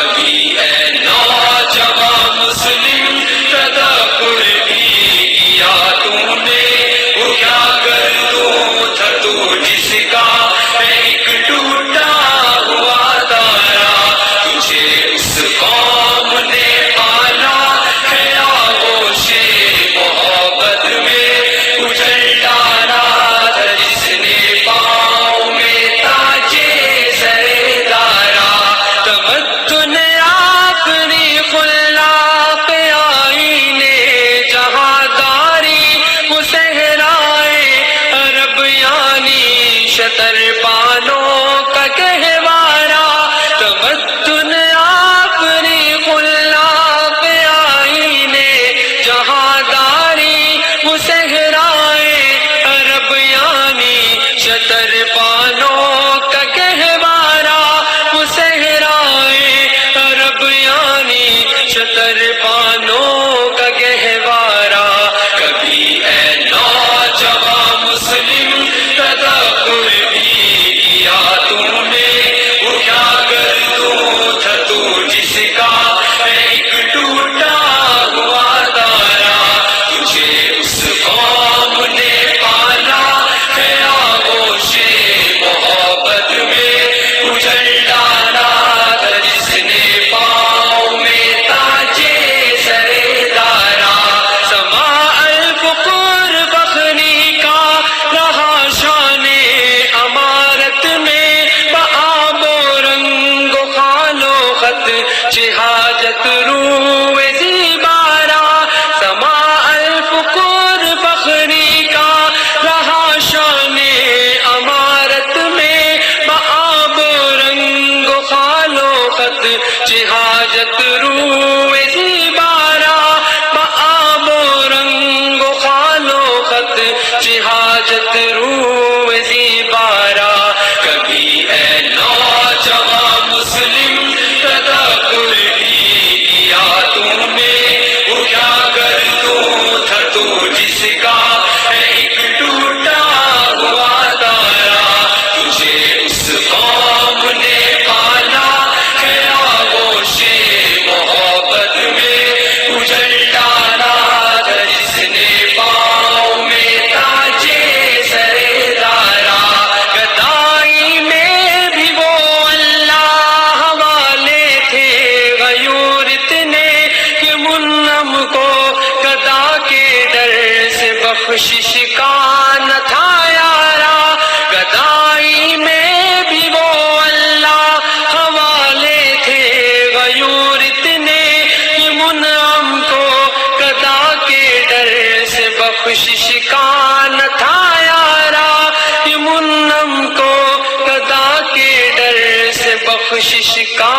کبھی اے نوجوان مسلم تدبر بھی کیا تو نے، وہ کیا گردوں تھا تو جس کا ایک ٹوٹا ہوا تارا، تجھے اس قوم نے پالا ہے آغوش محبت میں، اجل ڈالا تھا جس نے پاؤں میں تاجے سر دارا، تمدن اپنی خلاق آئینے جہانداری وہ صحرائے عرب یعنی شتر بانوں کا گہوارہ، تمدن اپنی خلاق آئینے جہانداری وہ صحرائے عرب یعنی شتر بانوں کا گہوارہ، وہ صحرائے عرب یعنی شتر بانوں کا گہوارہ، کبھی اے نوجوان مسلم تدبر بھی کیا تو نے، وہ کیا گردوں تھا تو جس کا ایک ٹوٹا ہوا تارا، تجھے اس قوم نے پالا ہے آغوش محبت میں، اجل ڈالا تھا جس نے پاؤں میں تاجے سر دارا، سما الفقر بخری کا رہا شان امارت میں، بآب و رنگ و خال و خط جہاجت روئے زیبارہ، سما الفقر بخری کا رہا شان امارت میں، بآب و رنگ و خال و خط جہاجت روئے زیبارہ، بآب و رنگ و خال و خط جہاجت روئے زیبارہ، کبھی اے نوجوان مسلم تدبر بھی کیا تو نے، وہ کیا گردوں تھا تو جس کا ایک ٹوٹا ہوا تارا، تجھے اس قوم نے پالا ہے آغوش محبت میں، اجل ڈالا تھا جس نے پاؤں میں تاجے سر دارا، گدائی میں بھی وہ اللہ والے تھے غیور اتنے کہ منعم کو گدا کے ڈر سے بخشش کا نہ تھا یارا، گدائی میں بھی وہ اللہ حوالے تھے غیور اتنے کہ منعم کو گدا کے ڈر سے بخشش کا نہ تھا یارا، کہ منعم کو گدا کے ڈر سے بخشش کا